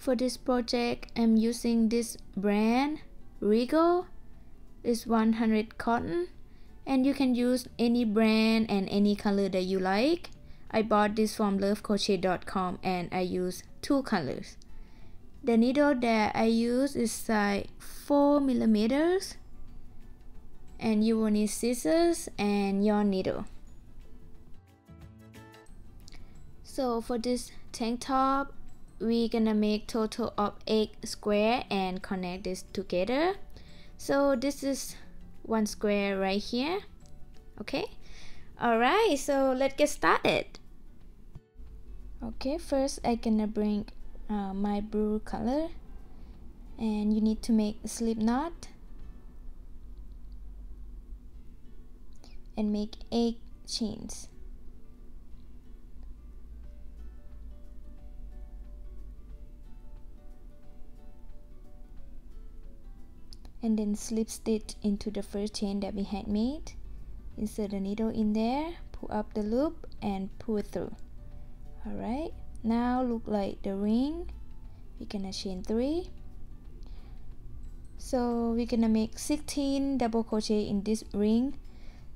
For this project, I'm using this brand, Regal. It's 100 cotton, and you can use any brand and any color that you like. I bought this from lovecrochet.com and I use 2 colors. The needle that I use is size 4 millimeters, and you will need scissors and yarn needle. So for this tank top, we're gonna make total of 8 square and connect this together. So this is 1 square right here. Okay, alright, so let's get started. Okay, first I'm gonna bring my blue color, and you need to make a slip knot and make 8 chains. And then slip stitch into the first chain that we had made. Insert the needle in there, pull up the loop and pull it through. Alright, now look like the ring. We're gonna chain 3. So we're gonna make 16 double crochet in this ring.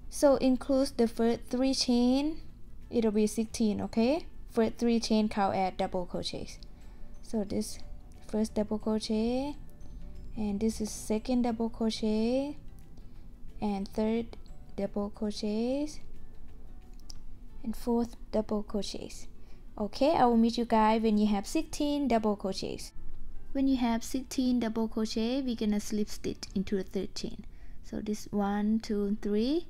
So includes the first 3 chain, it'll be 16, okay? First 3 chain count as double crochets. So this first double crochet, and this is second double crochet, and third double crochets, and fourth double crochets. Okay, I will meet you guys when you have 16 double crochets. When you have 16 double crochet, we're gonna slip stitch into the third chain. So this 1, 2, 3,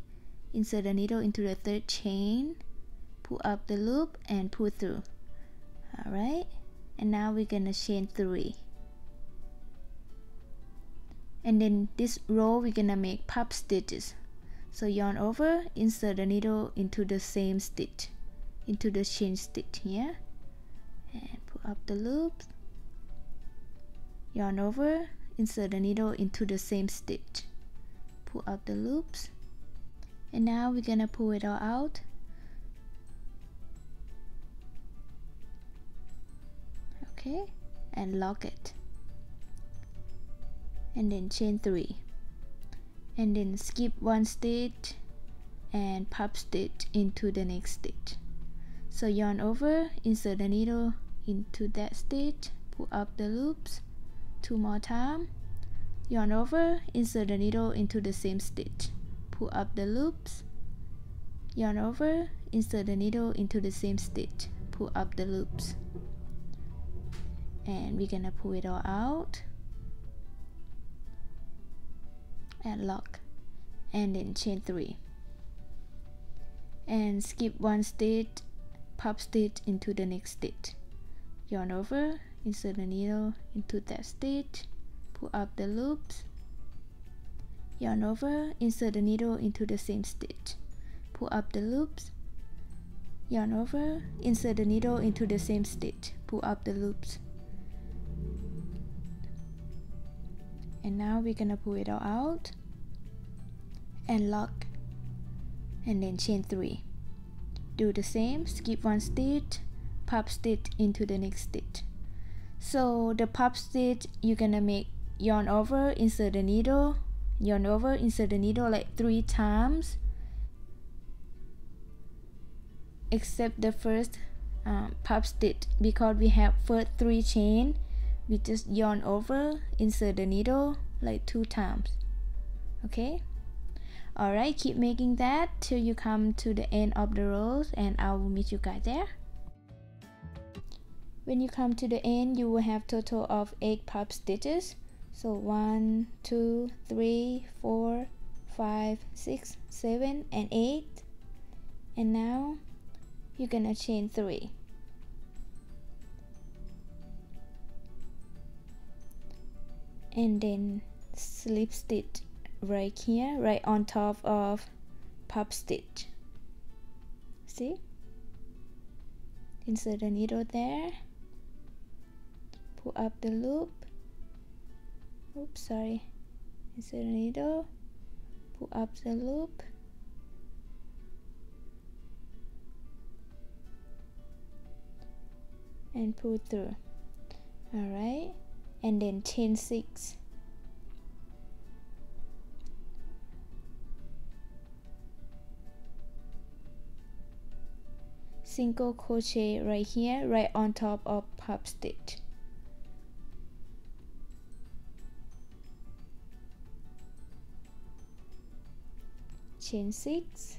insert the needle into the third chain, pull up the loop and pull through. Alright, and now we're gonna chain 3. And then this row we're gonna make puff stitches. So yarn over, insert the needle into the same stitch, into the chain stitch here, and pull up the loops, yarn over, insert the needle into the same stitch, pull up the loops, and now we're gonna pull it all out. Okay, and lock it, and then chain 3, and then skip 1 stitch and puff stitch into the next stitch. So yarn over, insert the needle into that stitch, pull up the loops 2 more times, yarn over, insert the needle into the same stitch, pull up the loops, yarn over, insert the needle into the same stitch, pull up the loops, and we're gonna pull it all out and lock, and then chain 3 and skip 1 stitch, puff stitch into the next stitch, yarn over, insert the needle into that stitch, pull up the loops, yarn over, insert the needle into the same stitch, pull up the loops, yarn over, insert the needle into the same stitch, pull up the loops, and now we're gonna pull it all out and lock, and then chain 3. Do the same, skip 1 stitch, puff stitch into the next stitch. So the puff stitch, you're gonna make yarn over, insert the needle, yarn over, insert the needle like 3 times, except the first puff stitch, because we have first 3 chain, we just yarn over, insert the needle like 2 times. Okay, alright, keep making that till you come to the end of the rows, and I will meet you guys there. When you come to the end, you will have total of 8 puff stitches. So 1, 2, 3, 4, 5, 6, 7 and 8, and now you're gonna chain 3. And then slip stitch right here, right on top of puff stitch. See? Insert the needle there, pull up the loop, oops, sorry, insert the needle, pull up the loop, and pull through. all right, and then chain 6, single crochet right here, right on top of puff stitch, chain 6,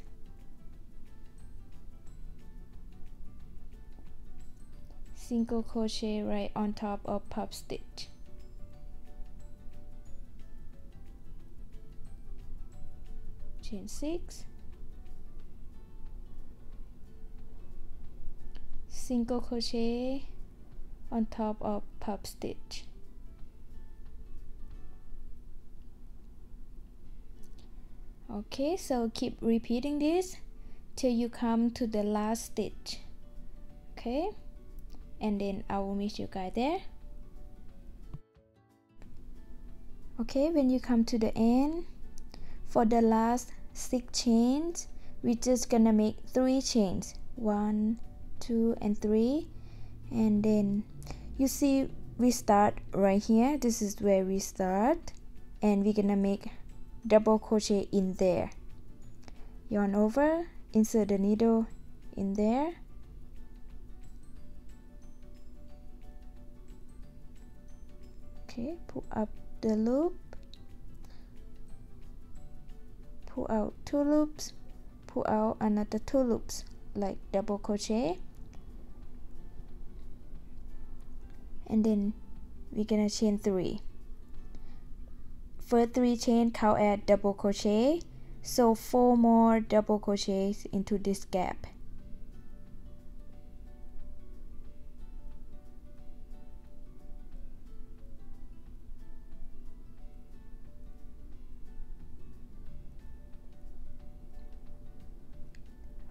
single crochet right on top of puff stitch, chain 6, single crochet on top of puff stitch, okay, so keep repeating this till you come to the last stitch, okay, and then I will meet you guys there. Okay, when you come to the end, for the last 6 chains, we're just gonna make 3 chains, 1, 2, and 3, and then you see we start right here. This is where we start, and we're gonna make double crochet in there. Yarn over, insert the needle in there, okay, pull up the loop, pull out 2 loops, pull out another 2 loops, like double crochet, and then we're gonna chain 3. First 3 chain count as double crochet, so 4 more double crochets into this gap.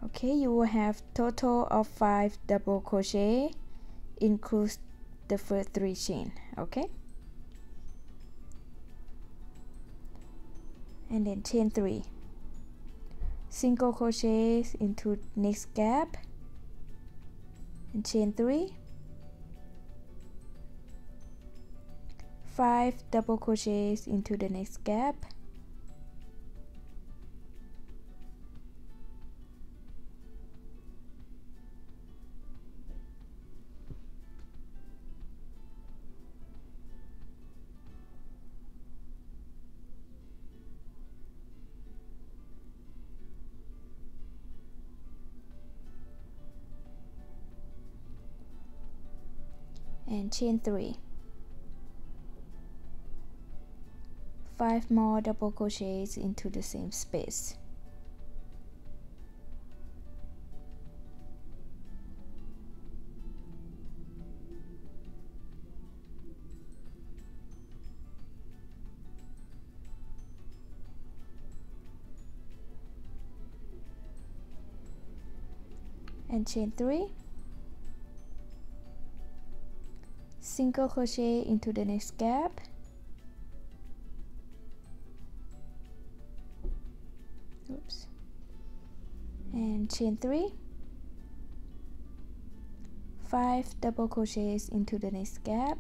Okay, you will have total of 5 double crochet, includes the first 3 chain, okay, and then chain 3, single crochets into next gap, and chain 3, 5 double crochets into the next gap, and chain 3, 5 more double crochets into the same space, and chain 3, single crochet into the next gap, oops, and chain 3, 5 double crochets into the next gap,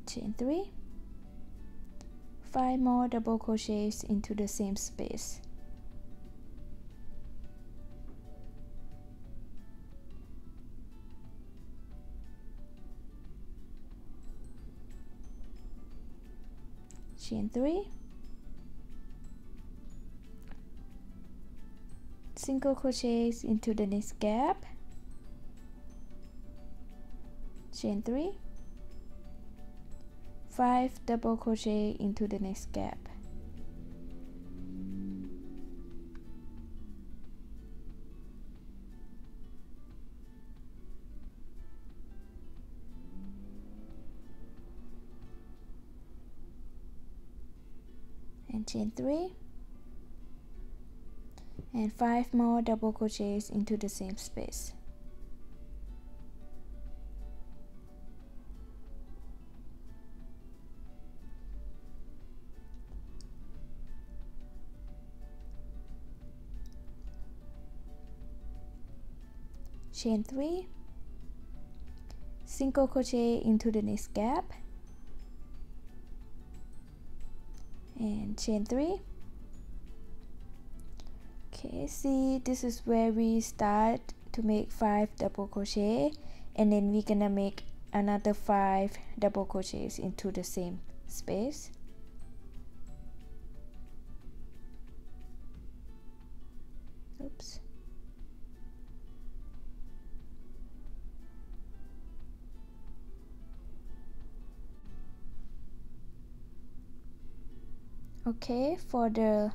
chain 3, 5 more double crochets into the same space, chain 3, single crochets into the next gap, chain 3, 5 double crochet into the next gap, and chain 3, and 5 more double crochets into the same space, chain 3, single crochet into the next gap, and chain 3. Okay, see, this is where we start to make 5 double crochet, and then we're gonna make another 5 double crochets into the same space. Oops. Okay, for the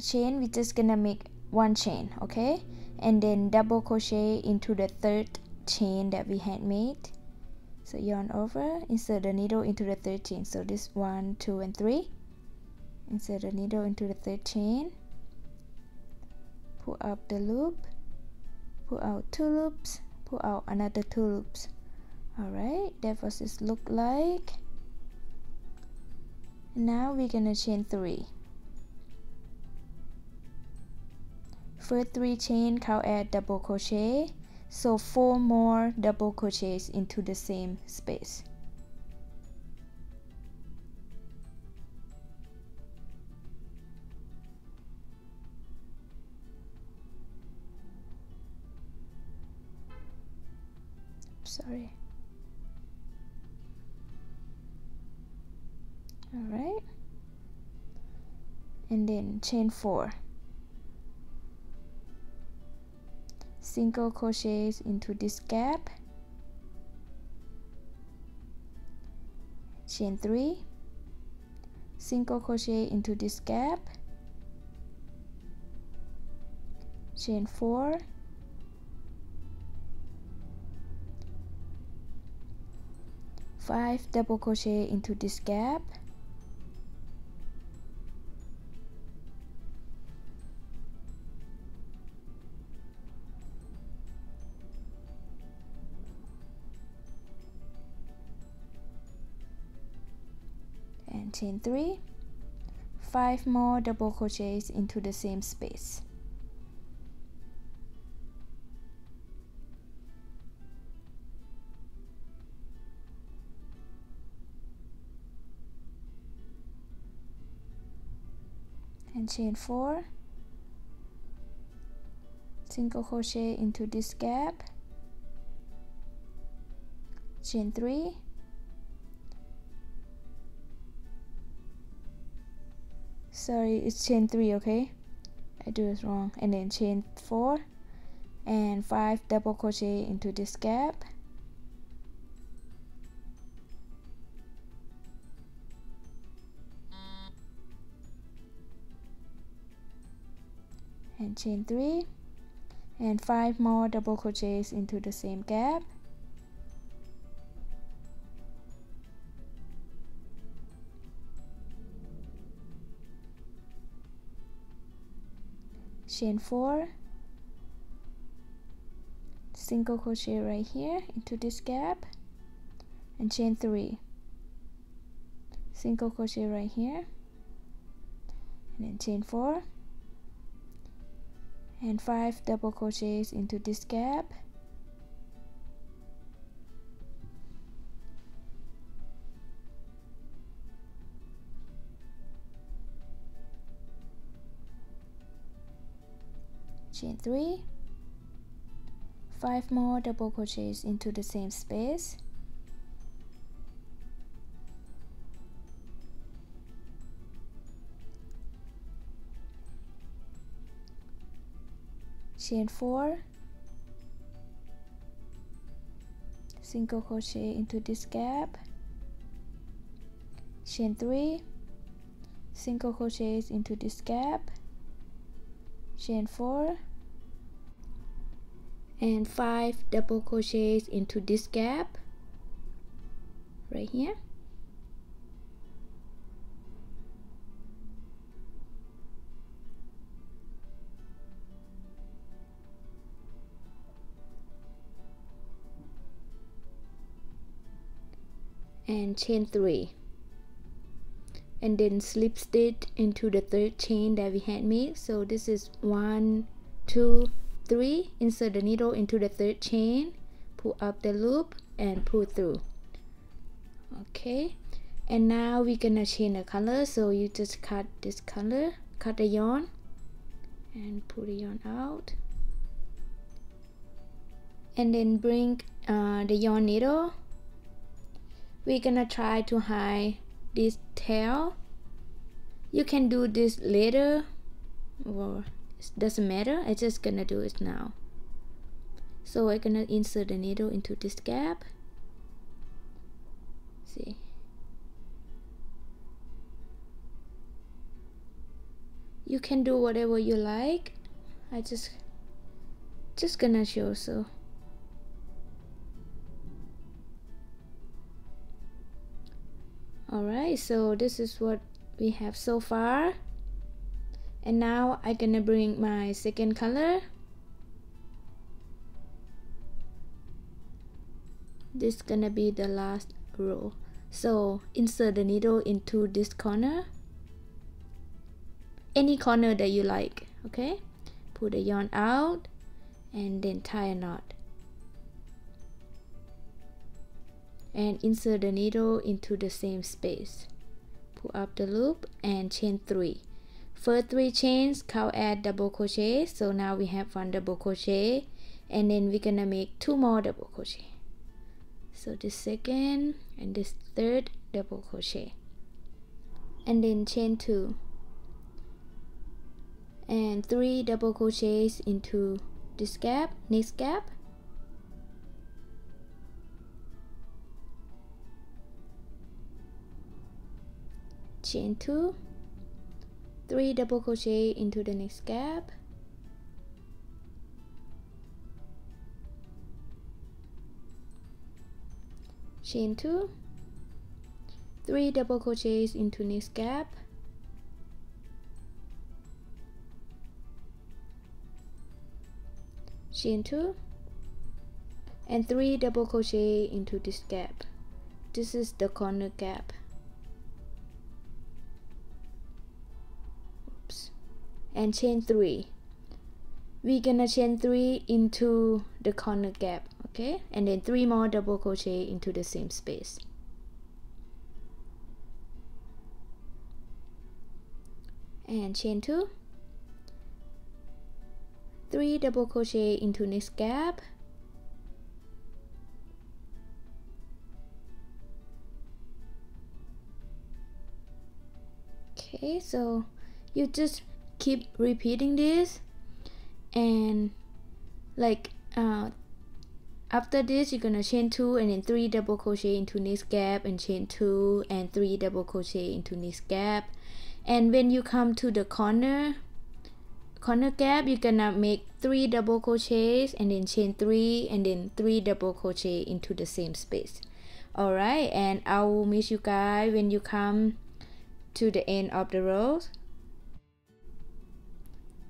chain, we're just gonna make 1 chain, okay, and then double crochet into the 3rd chain that we had made. So yarn over, insert the needle into the 3rd chain. So this 1, 2, and 3. Insert the needle into the 3rd chain, pull up the loop, pull out 2 loops, pull out another 2 loops. Alright, that was it look like. Now we're gonna chain 3. First 3 chain count as double crochet, so 4 more double crochets into the same space. Sorry. Alright, and then chain 4, single crochets into this gap, chain 3, single crochet into this gap, chain 4, five double crochet into this gap, and chain 3, 5 more double crochets into the same space. And chain 4, single crochet into this gap, chain 3, sorry, it's chain 3, okay, I do this wrong, and then chain 4 and 5 double crochet into this gap, and chain 3 and 5 more double crochets into the same gap, chain 4, single crochet right here into this gap, and chain 3, single crochet right here, and then chain 4 and 5 double crochets into this gap, chain 3, 5 more double crochets into the same space, chain 4, single crochet into this gap, chain 3, single crochets into this gap, chain 4 and 5 double crochets into this gap right here, and chain 3, and then slip stitch into the 3rd chain that we had made. So this is 1, 2, 3, insert the needle into the third chain, pull up the loop and pull through. Okay, and now we're gonna change the color, so you just cut this color, cut the yarn and pull the yarn out, and then bring the yarn needle. We're gonna try to hide this tail. You can do this later, or it doesn't matter. I'm just gonna do it now. So I'm gonna insert the needle into this gap. See, you can do whatever you like. I just gonna show. So alright, so this is what we have so far, and now I'm gonna bring my second color. This is gonna be the last row, so insert the needle into this corner, any corner that you like. Okay, pull the yarn out and then tie a knot, and insert the needle into the same space, pull up the loop and chain 3. First 3 chains count as double crochet, so now we have 1 double crochet, and then we're gonna make 2 more double crochet. So this second and this third double crochet, and then chain 2 and 3 double crochets into this gap, next gap, chain 2, 3 double crochet into the next gap, chain 2, 3 double crochets into next gap, chain 2 and 3 double crochet into this gap. This is the corner gap. Oops. And chain 3. We're gonna chain 3 into the corner gap, okay, and then 3 more double crochet into the same space. And chain 2, 3 double crochet into next gap, okay. So you just keep repeating this, and like after this you're gonna chain 2 and then 3 double crochet into next gap, and chain 2 and 3 double crochet into next gap, and when you come to the corner gap, you're gonna make 3 double crochets and then chain 3 and then 3 double crochet into the same space. Alright, and I will meet you guys when you come to the end of the rows.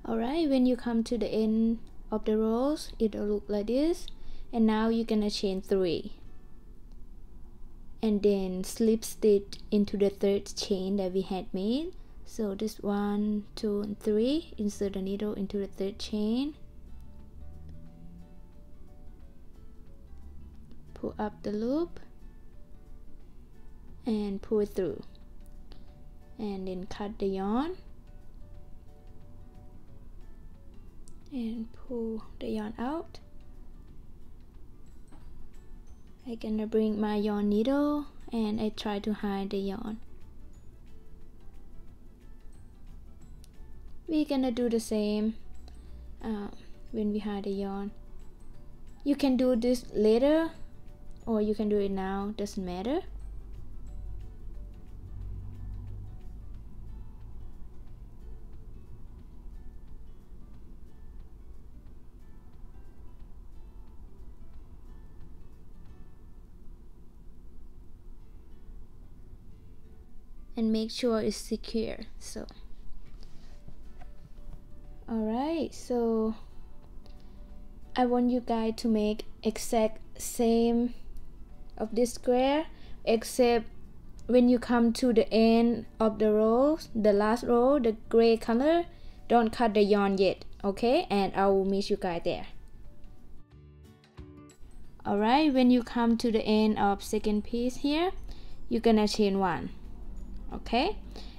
Alright, when you come to the end of the rows, it'll look like this, and now you're gonna chain 3 and then slip stitch into the third chain that we had made. So this 1, 2 and 3, insert the needle into the third chain, pull up the loop and pull it through, and then cut the yarn and pull the yarn out. I'm gonna bring my yarn needle and I try to hide the yarn. We're gonna do the same when we hide the yarn. You can do this later or you can do it now, doesn't matter. And make sure it's secure. So alright, so I want you guys to make exact same of this square, except when you come to the end of the rows, the last row, the gray color, don't cut the yarn yet, okay? And I will meet you guys there. Alright, when you come to the end of second piece here, you're gonna chain 1, okay?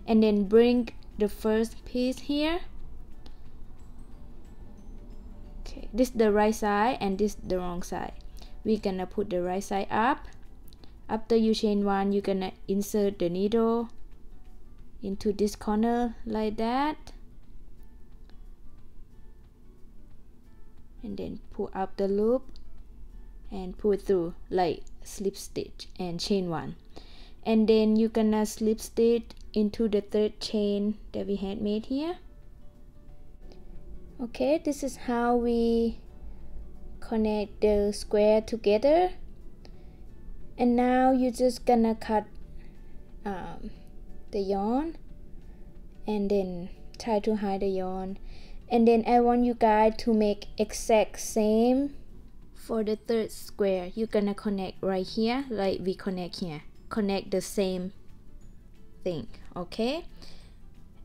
And then bring the first piece here. Okay, this is the right side and this is the wrong side. We're gonna put the right side up. After you chain 1, you're gonna insert the needle into this corner like that, and then pull up the loop and pull it through like slip stitch and chain 1. And then you're gonna slip stitch into the third chain that we had made here. Okay, this is how we connect the square together. And now you're just gonna cut the yarn and then try to hide the yarn. And then I want you guys to make exact same for the third square. You're gonna connect right here like we connect here. Connect the same thing, okay?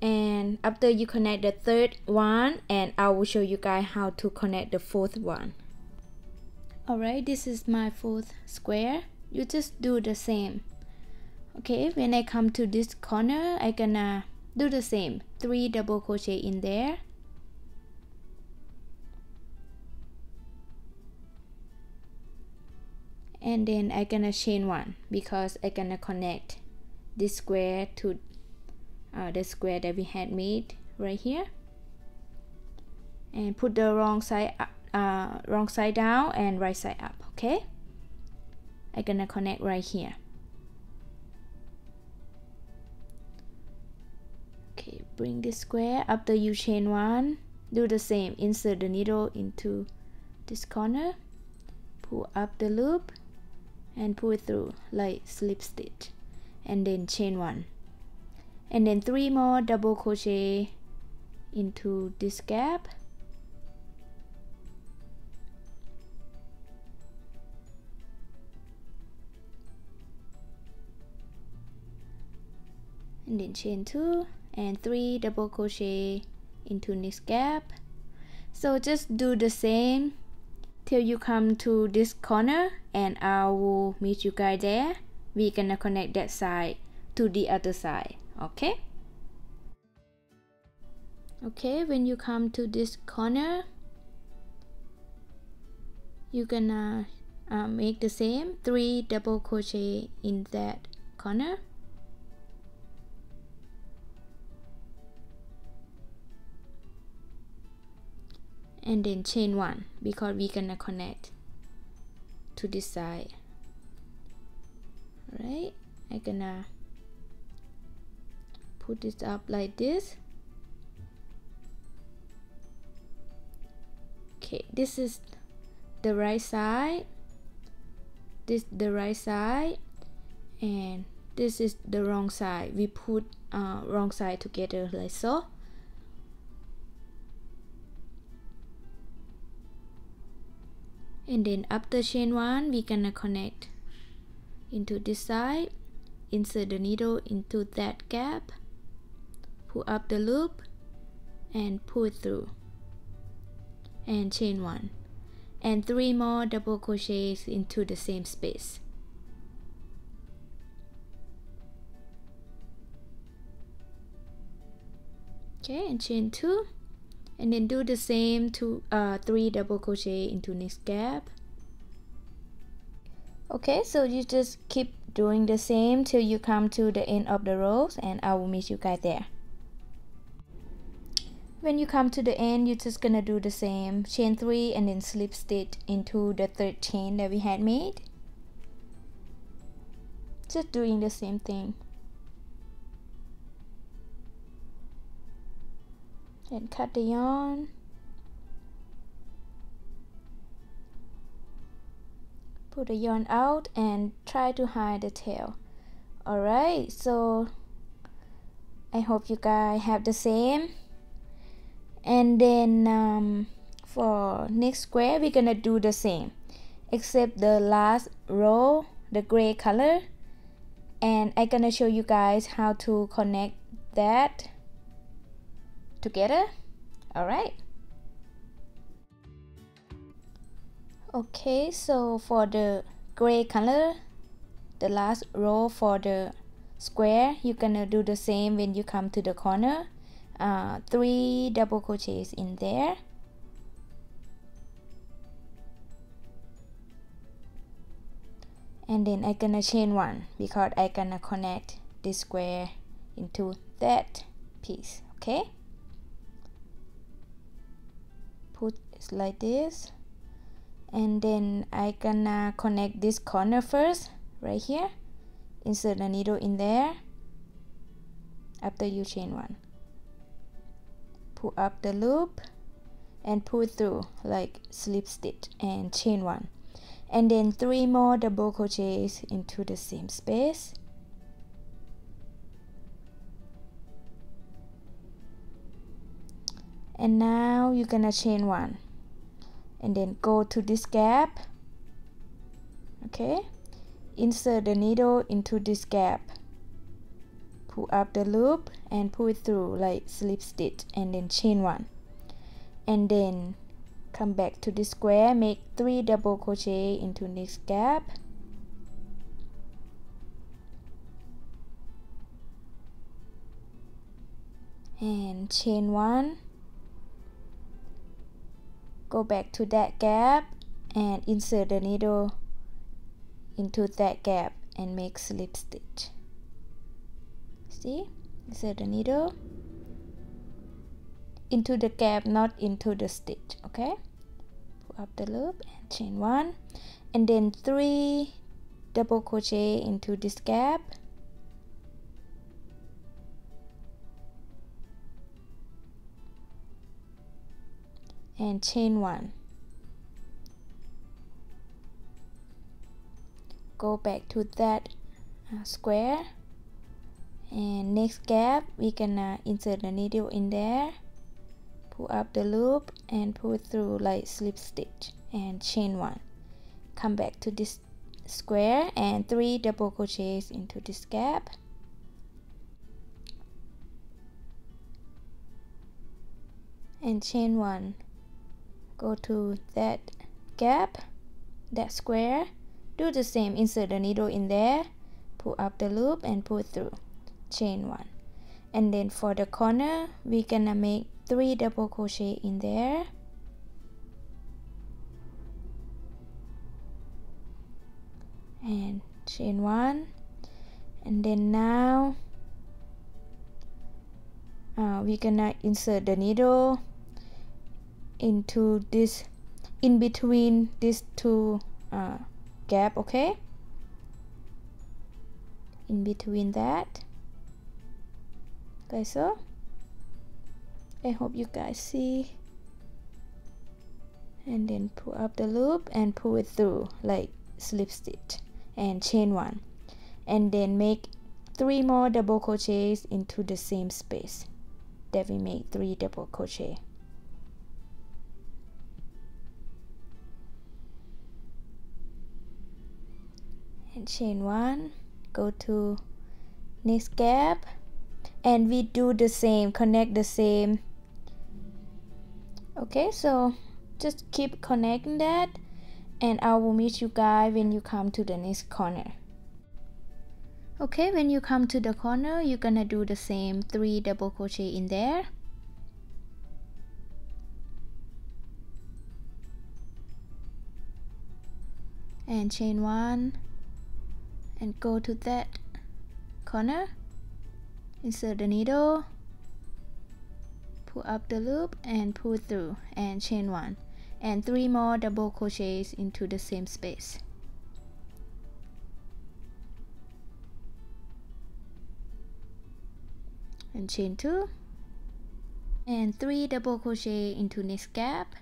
And after you connect the third one, and I will show you guys how to connect the fourth one. Alright, this is my fourth square. You just do the same. Okay, when I come to this corner, I gonna do the same. 3 double crochet in there. And then I gonna chain 1 because I gonna connect this square to the square that we had made right here, and put the wrong side down and right side up. Okay, I gonna connect right here. Okay, bring this square. After you chain 1, do the same. Insert the needle into this corner, pull up the loop and pull it through like slip stitch, and then chain 1, and then 3 more double crochet into this gap, and then chain 2 and 3 double crochet into this gap. So just do the same till you come to this corner, and I will meet you guys there. We're gonna connect that side to the other side. Okay, when you come to this corner, you're gonna make the same 3 double crochet in that corner, and then chain 1 because we're gonna connect to this side. Alright, I'm gonna put this up like this. Okay, this is the right side, this the right side, and this is the wrong side. We put wrong side together like so. And then after chain 1, we're gonna connect into this side, insert the needle into that gap, pull up the loop and pull it through, and chain 1, and 3 more double crochets into the same space. Okay, and chain 2, and then do the same to 3 double crochet into next gap. Okay, so you just keep doing the same till you come to the end of the rows, and I will meet you guys there. When you come to the end, you're just gonna do the same, chain 3 and then slip stitch into the third chain that we had made. Just doing the same thing. And cut the yarn, pull the yarn out and try to hide the tail. Alright, so I hope you guys have the same. And then for next square, we're gonna do the same, except the last row, the gray color, and I'm gonna show you guys how to connect that together. All right. Okay, so for the gray color, the last row for the square, you're gonna do the same when you come to the corner. 3 double crochets in there, and then I gonna chain 1 because I gonna connect this square into that piece. Okay, put it like this, and then I gonna connect this corner first right here. Insert the needle in there after you chain 1, pull up the loop and pull through like slip stitch and chain 1, and then 3 more double crochets into the same space. And now you're gonna chain 1 and then go to this gap. Okay, insert the needle into this gap, pull up the loop and pull it through like slip stitch and then chain 1, and then come back to the square, make 3 double crochet into this gap, and chain 1, go back to that gap and insert the needle into that gap and make slip stitch. See, insert the needle into the gap, not into the stitch. Okay, pull up the loop and chain 1, and then 3 double crochet into this gap, and chain 1, go back to that square, and next gap we gonna insert the needle in there, pull up the loop and pull through like slip stitch and chain 1, come back to this square and 3 double crochets into this gap, and chain 1, go to that gap, that square, do the same, insert the needle in there, pull up the loop and pull through, chain 1, and then for the corner we're gonna make 3 double crochet in there, and chain 1, and then now we're gonna insert the needle into this, in between these 2 gap. Okay, in between that, like so. I hope you guys see, and then pull up the loop and pull it through like slip stitch and chain 1, and then make 3 more double crochets into the same space that we made 3 double crochet, and chain 1, go to next gap, and we do the same, connect the same. Okay, so just keep connecting that, and I will meet you guys when you come to the next corner. Okay, when you come to the corner, you're gonna do the same, 3 double crochet in there, and chain 1, and go to that corner, insert the needle, pull up the loop and pull through, and chain 1, and 3 more double crochets into the same space, and chain 2, and 3 double crochet into next gap,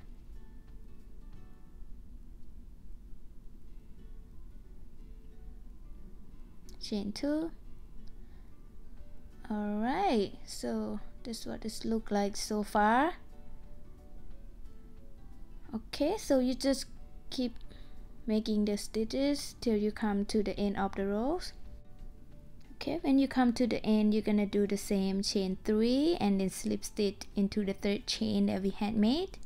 chain 2. Alright, so this is what it looks like so far. Okay, so you just keep making the stitches till you come to the end of the rows. Okay, when you come to the end, you're gonna do the same, chain 3 and then slip stitch into the third chain that we had made.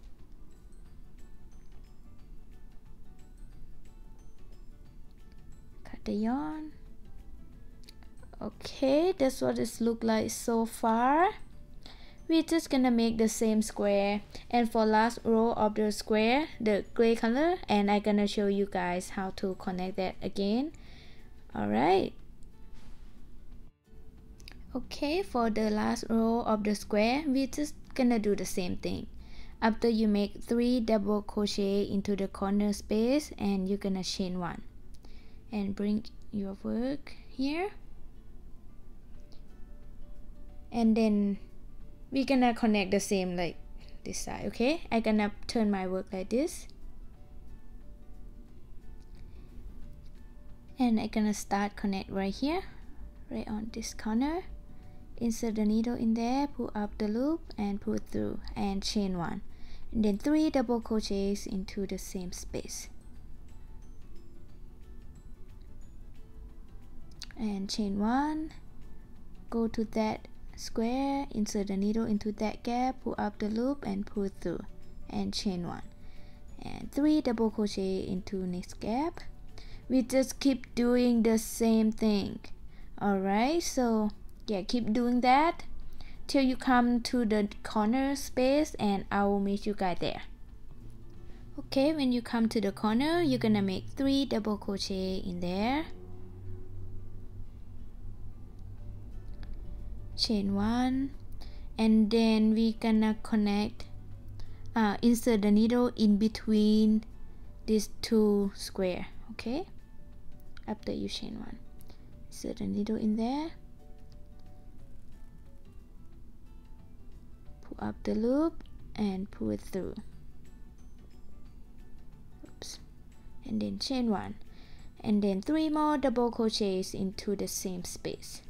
Cut the yarn. Okay, that's what it looks like so far. We're just gonna make the same square, and for last row of the square, the gray color, and I'm gonna show you guys how to connect that again. Alright. Okay, for the last row of the square, we're just gonna do the same thing. After you make 3 double crochet into the corner space, and you're gonna chain 1 and bring your work here, and then we're gonna connect the same like this side. Okay, I'm gonna turn my work like this, and I'm gonna start connect right here, right on this corner. Insert the needle in there, pull up the loop and pull through and chain 1, and then 3 double crochets into the same space and chain 1, go to that square, insert the needle into that gap, pull up the loop and pull through and chain 1, and 3 double crochet into next gap. We just keep doing the same thing. Alright, so yeah, keep doing that till you come to the corner space, and I will meet you guys there. Okay, when you come to the corner, you're gonna make 3 double crochet in there, chain 1, and then we gonna connect, insert the needle in between these 2 square. Okay, after you chain 1, insert the needle in there, pull up the loop and pull it through. Oops. And then chain 1, and then 3 more double crochets into the same space.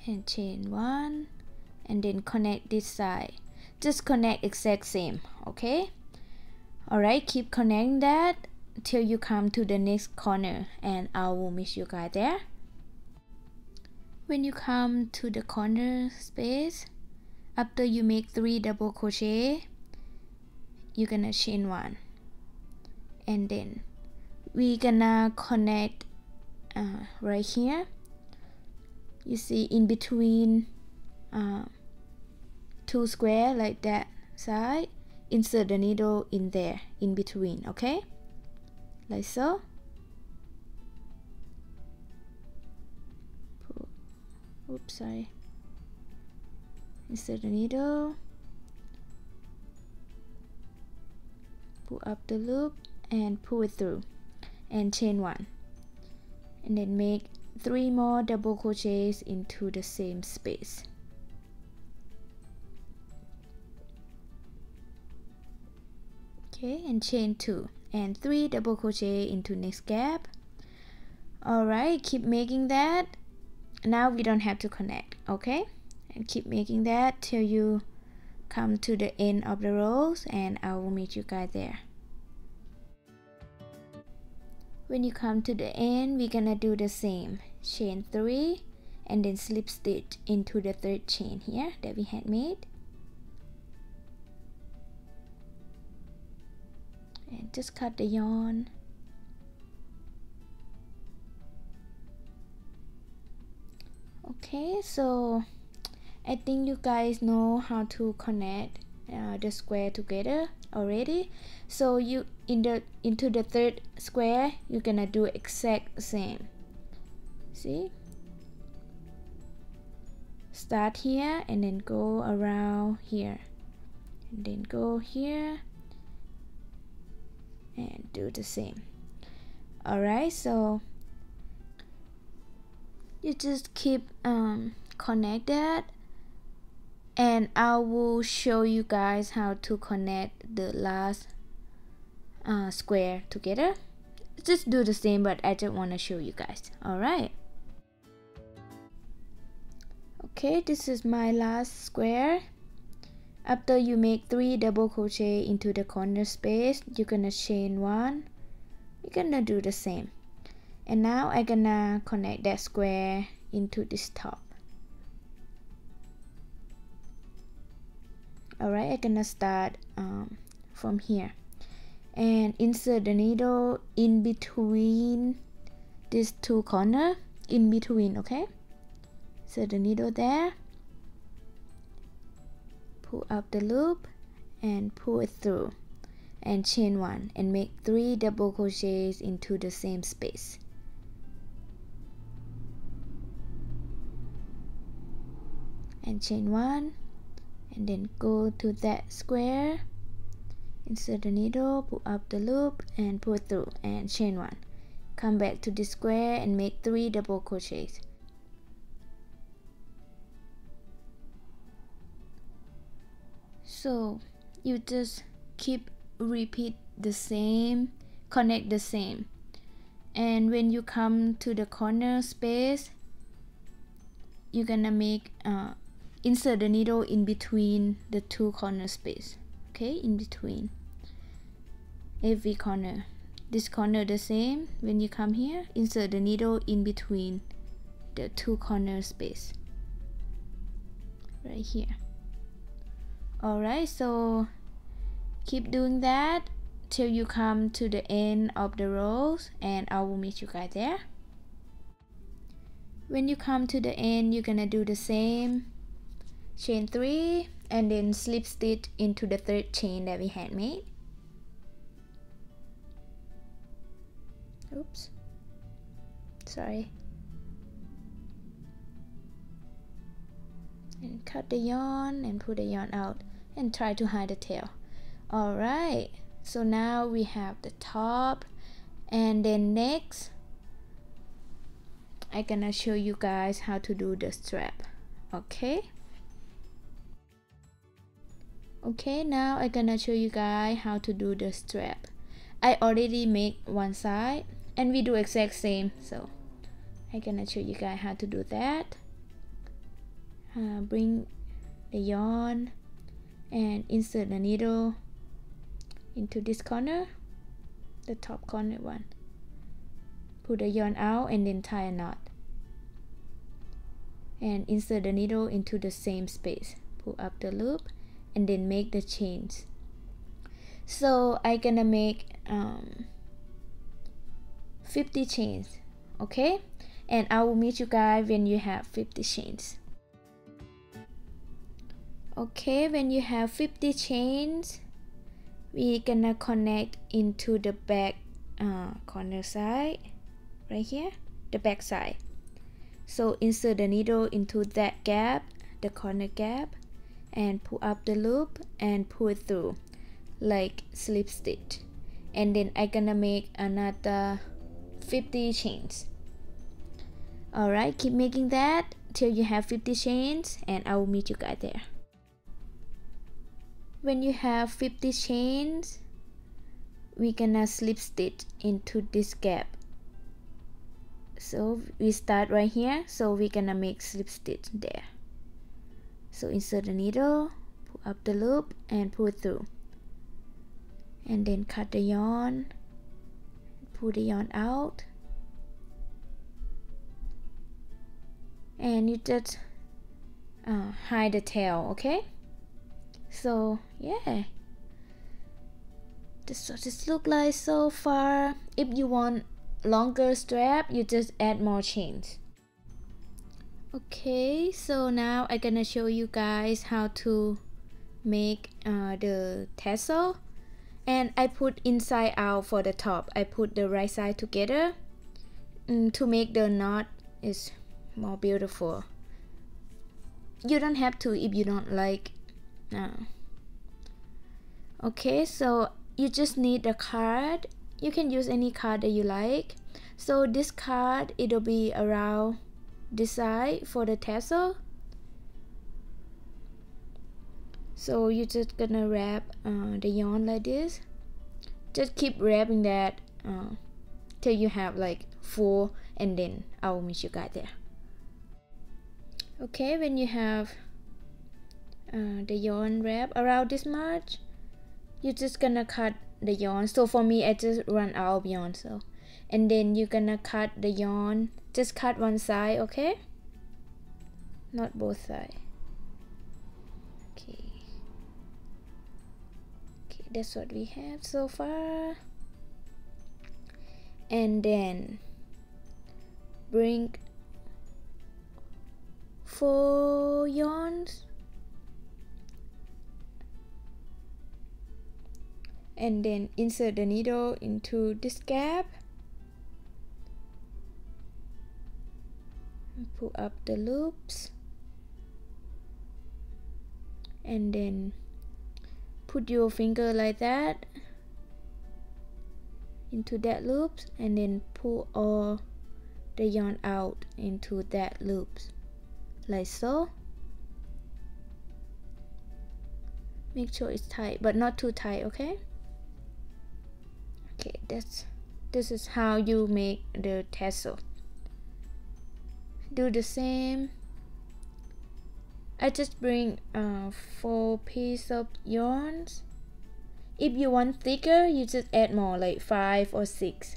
And chain 1, and then connect this side. Just connect exact same. Okay, alright, keep connecting that till you come to the next corner, and I will meet you guys there. When you come to the corner space, after you make 3 double crochet, you're gonna chain 1, and then we're gonna connect right here. You see, in between 2 square like that side, insert the needle in there in between. Okay, like so. Oops, sorry. Insert the needle, pull up the loop and pull it through and chain 1, and then make 3 more double crochets into the same space. Okay, and chain 2 and 3 double crochet into next gap. Alright, keep making that. Now we don't have to connect. Okay, and keep making that till you come to the end of the rows, and I will meet you guys there. When you come to the end, we're gonna do the same, chain 3 and then slip stitch into the third chain here that we had made, and just cut the yarn. Okay, so I think you guys know how to connect the square together already. So you into the third square, you're gonna do exact same. See, start here and then go around here, and then go here and do the same. Alright, so you just keep connect that, and I will show you guys how to connect the last square together. Just do the same, but I just want to show you guys. Alright, okay, this is my last square. After you make 3 double crochet into the corner space, you're gonna chain 1. You're gonna do the same. And now I'm gonna connect that square into this top. Alright, I'm gonna start from here and insert the needle in between these 2 corners, in between, okay? Insert the needle there, pull up the loop and pull it through and chain 1 and make 3 double crochets into the same space. And chain 1 and then go to that square, insert the needle, pull up the loop and pull it through and chain 1. Come back to the square and make 3 double crochets. So you just keep repeat the same, connect the same, and when you come to the corner space, you're gonna make insert the needle in between the 2 corner space, okay, in between every corner. This corner the same. When you come here, insert the needle in between the 2 corner space right here. Alright, so keep doing that till you come to the end of the rows, and I will meet you guys there. When you come to the end, you're gonna do the same, chain 3 and then slip stitch into the 3rd chain that we had made. Oops, sorry. And cut the yarn and pull the yarn out and try to hide the tail. Alright, so now we have the top, and then next I'm gonna show you guys how to do the strap. Okay, now I'm gonna show you guys how to do the strap. I already make one side and we do exact same, so I'm gonna show you guys how to do that. Bring the yarn and insert the needle into this corner, the top corner one. Pull the yarn out and then tie a knot and insert the needle into the same space. Pull up the loop and then make the chains. So I'm gonna make 50 chains, okay, and I will meet you guys when you have 50 chains. Okay, when you have 50 chains, we're gonna connect into the back corner side right here, the back side. So insert the needle into that gap, the corner gap, and pull up the loop and pull it through like slip stitch, and then I'm gonna make another 50 chains. Alright, keep making that till you have 50 chains and I will meet you guys there. When you have 50 chains, we're gonna slip stitch into this gap. So we start right here, so we're gonna make slip stitch there. So insert the needle, pull up the loop and pull it through, and then cut the yarn, pull the yarn out, and you just hide the tail. Okay, so yeah, this is what it looks like so far. If you want longer strap, you just add more chains. Okay, so now I'm gonna show you guys how to make the tassel, and I put inside out for the top. I put the right side together to make the knot is more beautiful. You don't have to if you don't like. Okay, so you just need a card. You can use any card that you like. So this card, it'll be around this side for the tassel. So you're just gonna wrap the yarn like this. Just keep wrapping that till you have like 4, and then I'll meet you guys there. Okay, when you have the yarn wrap around this much, you're just gonna cut the yarn. So for me, I just run out of yarn, so and then you're gonna cut the yarn, just cut one side, okay, not both sides. Okay, that's what we have so far. And then bring 4 yarns and then insert the needle into this gap and pull up the loops, and then put your finger like that into that loops, and then pull all the yarn out into that loops like so. Make sure it's tight but not too tight, okay? Okay, this is how you make the tassel. Do the same. I just bring 4 pieces of yarns. If you want thicker, you just add more, like 5 or 6.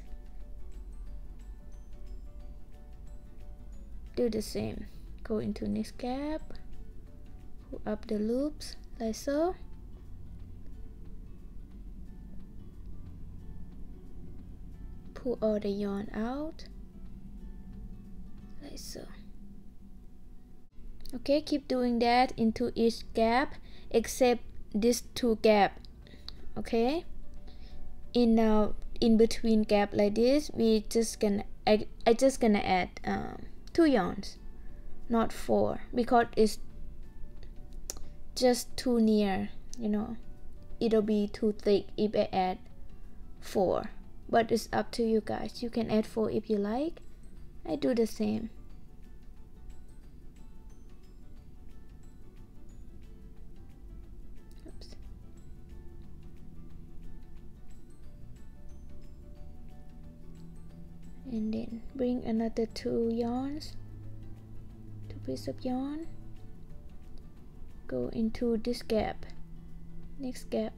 Do the same. Go into next gap, pull up the loops like so. Pull all the yarn out like so. Okay, keep doing that into each gap except these 2 gaps. Okay, in between gap like this, we just gonna I just gonna add 2 yarns, not 4, because it's just too near, you know, it'll be too thick if I add 4, but it's up to you guys. You can add 4 if you like. I do the same. And then bring another 2 yarns, 2 pieces of yarn, go into this gap, next gap,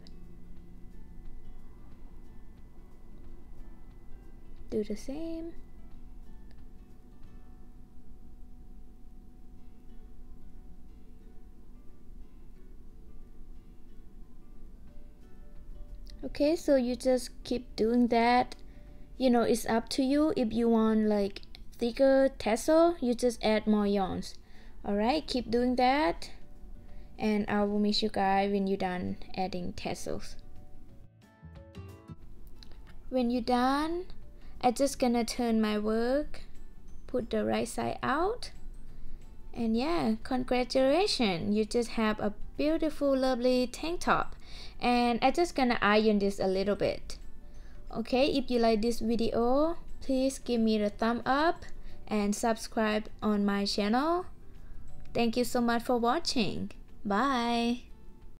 do the same. Okay, so you just keep doing that. You know, it's up to you. If you want like thicker tassel, you just add more yarns. Alright, keep doing that, and I will meet you guys when you're done adding tassels. When you're done, I'm just gonna turn my work, put the right side out, and yeah, congratulations, you just have a beautiful lovely tank top. And I'm just gonna iron this a little bit. Okay, if you like this video, please give me a thumb up and subscribe on my channel. Thank you so much for watching. Bye.